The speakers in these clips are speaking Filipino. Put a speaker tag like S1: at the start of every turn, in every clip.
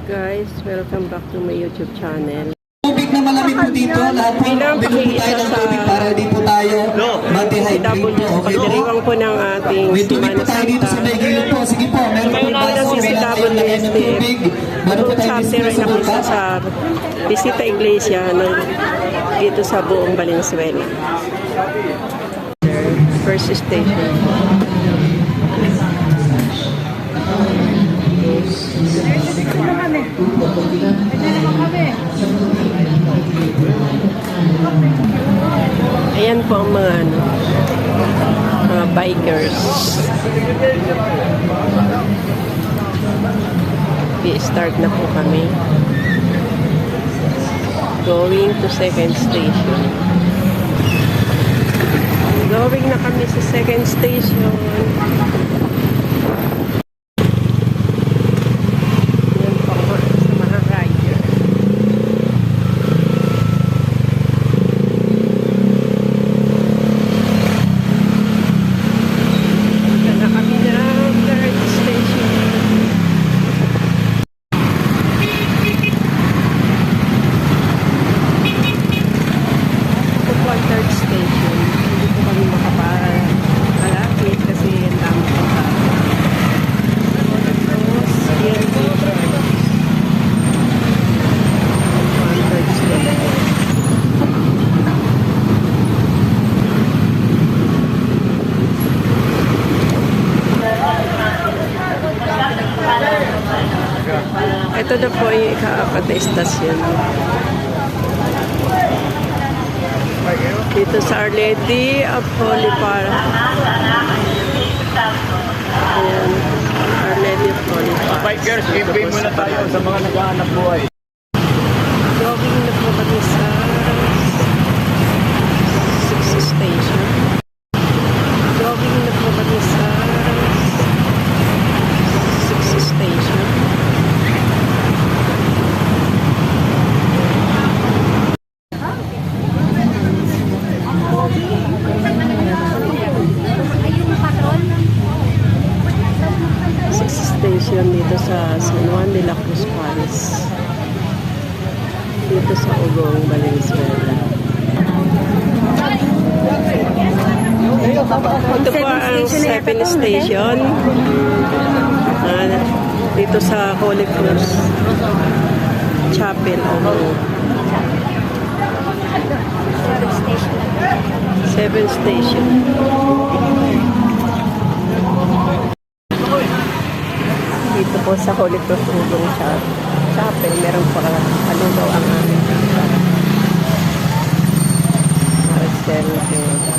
S1: Guys, welcome back to my YouTube channel.
S2: Tubig na malamig po dito, lahat po binom po tayo ng tubig para di po tayo mag-dehydrate po.
S1: Pagdiriwang po ng ating
S2: May tubig po tayo dito sa may gilid po. Sige po, meron po yung baso, meron tayo lagyan ng tubig. Meron po tayo
S1: chapter ay nakita sa Bisita Iglesia dito sa buong Valenzuela. First station. Ayan po ang mga bikers. I-start na po kami. Going to second station. Going na kami sa second station. Ito na po yung ikaapat na istasyon. Dito sa Our Lady of Holy Park. Ayan. Our Lady of Holy Park.
S3: Bikers, i-pay muna tayo sa mga nag-aanap buhay.
S1: Jogging na po kami sa 6th station. Jogging na po kami sa 6th station. Station dito sa San Juan de la Cruz Palace, dito sa Ugong, Valenzuela. Ito po ang 7th station dito sa Holy Cross Chapel, Ugong. 7th station. Dito po sa Holy Cross Ugong Chapel, meron pa kalulaw ang aming Marcel Pineda.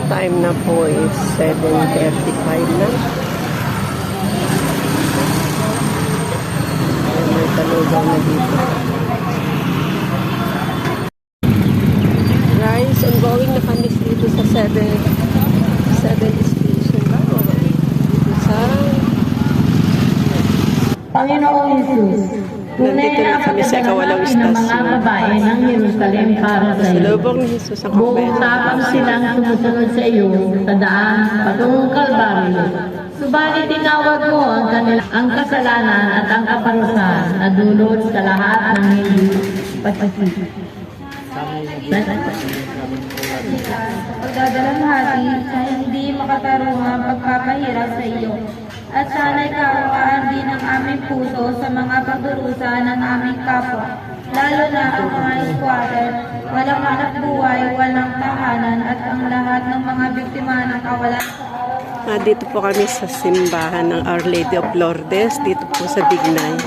S1: Time na po is 7:35 na. May kalulaw na dito. Guys, ongoing na kami dito sa 7th station ba? Dito sa
S4: Panginoong Jesus, tunay na
S1: kami sa ikawalong
S4: ng mga
S1: istasyon.
S4: babae ng Jerusalem para sa
S1: Sa
S4: iyo.
S1: lubong ni Jesus ang
S4: Buong
S1: kumpeta.
S4: tapang silang sumusunod sa iyo sa daan patungong Kalbaryo. Subalit tinawag mo ang kasalanan at ang kaparusahan na dulot sa lahat ng hindi pagsisisi.
S5: Pagdadalamhati sa hindi makatarungang pagpapahirap sa iyo. At sana'y kaawaan din ang aming puso sa mga pagdurusa ng aming kapwa, lalo na ang mga squatter, walang anak buhay, walang tahanan, at ang lahat ng mga biktima ng kawalan.
S1: Dito po kami sa simbahan ng Our Lady of Lourdes, dito po sa Bignay.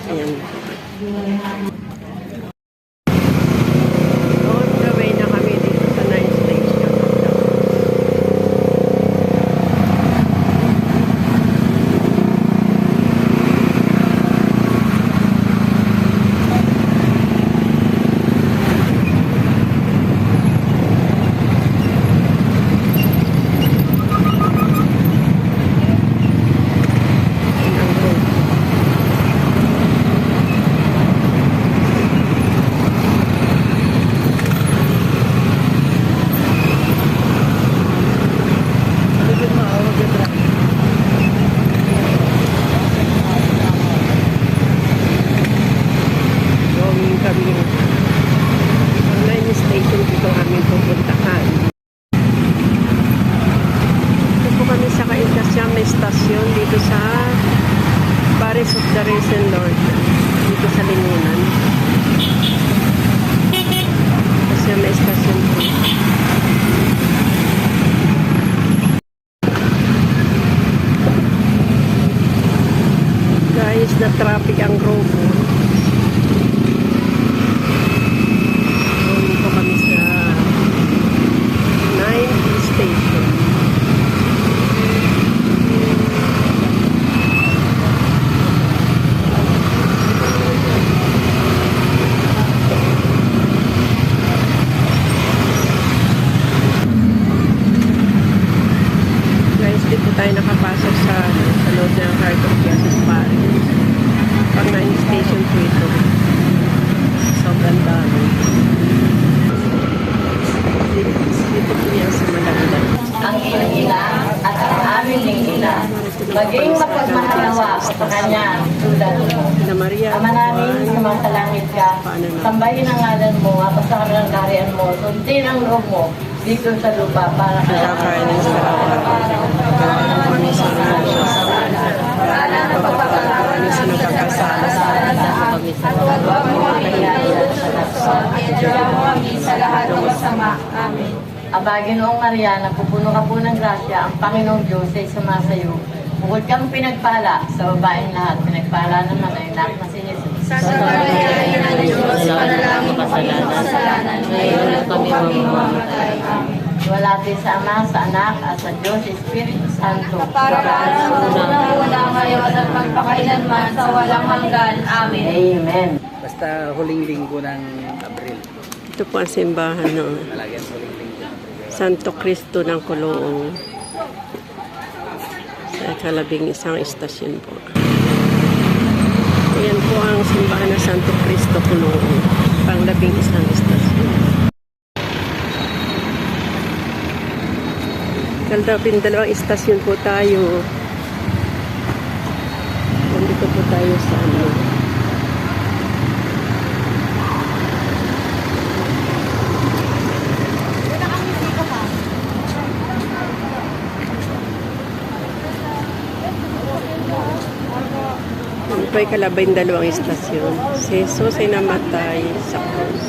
S1: Ayan. On the way na kami dito sa 9th station. istasyon dito sa Paris of the Risen Lord. Dito sa Limunan. Kasi may istasyon po. Guys, na traffic ang Robo. Doon po kami sa 9th station. Guys, di po tayo nakapasok sa loob ng Heart of Jesus Paris. Pang 9th station po ito. Sobrang dami. Dito po yan sa Malanda.
S4: Ang iyong ina at ang aming ding ina. Maging mapagmahalawa sa kanya tulad mo.
S1: Na Maria,
S4: Ama namin, sumasalangit ka. Sambahin ang ngalan mo, apasakan ang kaharian mo. Sundin ang loob mo dito sa lupa para sa
S1: kakainin sa kami sa kami sa nagkakasala kami sa
S5: sa lahat ng masama. Amen.
S4: Abaginoong Maria, napupuno ka po ng grasya, ang Panginoong Diyos ay sumasayo. Bukod kang pinagpala sa babaeng lahat, pinagpala naman ay anak na si Jesus.
S5: Sa kalayain ng Diyos, panalangin mo kami kasalanan, ngayon at kung kami mamamatay. Amen.
S4: Walati sa Ama, sa Anak, at sa Diyos, Espiritu Santo.
S5: Para wala ngayon at magpakailanman sa walang hanggan. Amen.
S4: Amen.
S6: Basta huling linggo ng Abril.
S1: ito po ang simbahan ng
S6: Talagang huling linggo ng Abril.
S1: Santo Cristo ng Coloong sa kalabing isang istasyon po. Ayan po ang simbahan ng Santo Cristo Coloong, pang labing isang istasyon. Kalabing dalawang istasyon po tayo. Nandito po tayo sa ano. Ano po ay kalabing dalawang istasyon. Si Jesus ay namatay sa krus.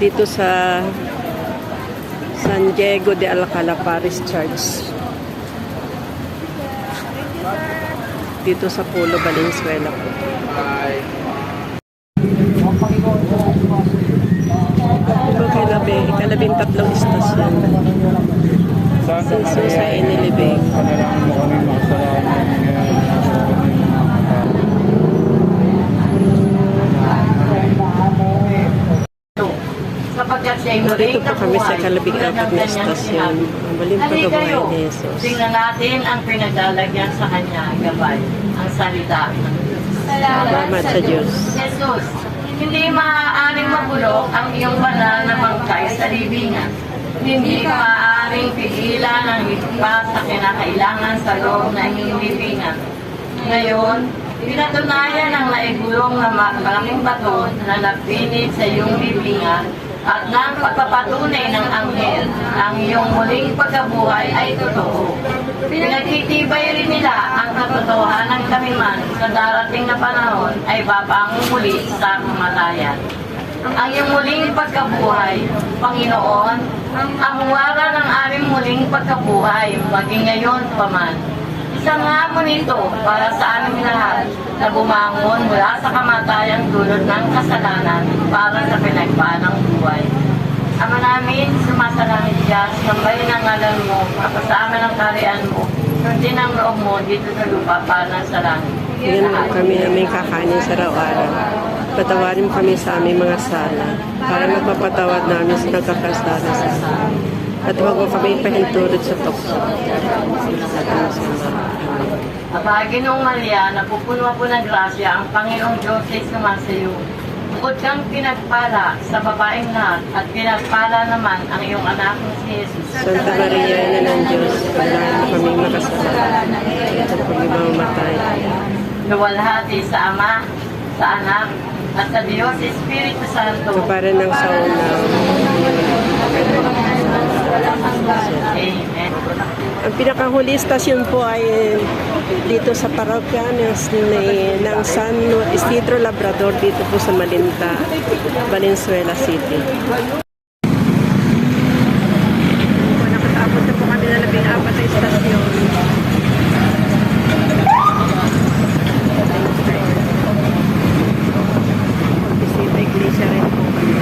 S1: Dito sa San Diego de Alcala Parish Church. Dito sa Pulo, Valenzuela po. Ito kalabing tatlong istasyon. Si Jesus ay inilibing.
S3: Panalangin mo kami makasalanan.
S4: Sapagkat siya ay
S1: Dito
S4: muling
S1: po kami sa
S4: nabuhay,
S1: kalabing
S4: tulad
S1: apat
S4: ng
S1: na
S4: kanyang
S1: istasyon.
S4: sinabi.
S1: Ang muling
S4: Halikayo,
S1: pagkabuhay ni Jesus.
S4: tingnan natin ang pinaglalagyan sa kanya, gabay, ang salita ng Diyos.
S1: Salamat sa Diyos.
S4: Jesus, hindi maaaring mabulok ang iyong banal na bangkay sa libingan. Hindi maaaring pigilan ang higpas sa kinakailangan sa loob ng iyong libingan. Ngayon, pinatunayan ang naigulong na malaking bato na nagpinit sa iyong libingan at ng pagpapatunay ng anghel ang iyong muling pagkabuhay ay totoo. Pinagtitibay rin nila ang katotohanan kami man sa darating na panahon ay babangon muli sa kamatayan. Ang iyong muling pagkabuhay, Panginoon, ang wara ng aming muling pagkabuhay, maging ngayon pa man. Isang hamon ito para sa aming lahat na bumangon mula sa kamatayang dulot ng kasalanan para sa pinagpalang buhay. Ama namin, sumasalangit ka, sambahin ang ngalan mo, kapasama ng kaharian mo, sundin ang loob mo dito sa lupa para sa langit.
S1: Ngayon po kami aming kakanin sa araw-araw. Patawarin mo kami sa aming mga sala para magpapatawad namin sa nagkakasala sa amin. At huwag mo kami pahintulot sa tukso.
S4: Abaginong Maria, napupuno po ng grasya, ang Panginoong Diyos ay sumasayo. Bukod kang pinagpala sa babaeng lahat at pinagpala naman ang iyong anak na si Jesus.
S1: Santa Maria, Ina ng Diyos, panalangin mo kami makasalanan. Ito kami mamamatay.
S4: Luwalhati sa Ama, sa Anak, at sa Diyos Espiritu Santo.
S1: Ito para ng sa una.
S5: walang hanggan.
S1: Ang pinakahuli stasyon po ay dito sa parokya ng San Isidro Labrador dito po sa Malinta, Valenzuela City. Nakatapos na po kami na 14 na istasyon. Bisita Iglesia rin po kami.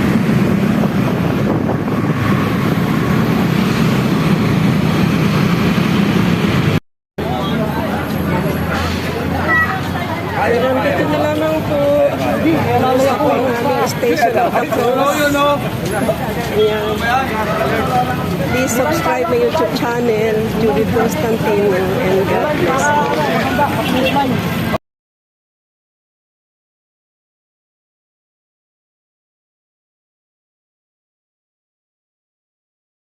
S1: Hanggang dito na lamang po sa po ang aming station of the cross. Ayan. Please subscribe my YouTube channel, Judy Constantino, and God bless you.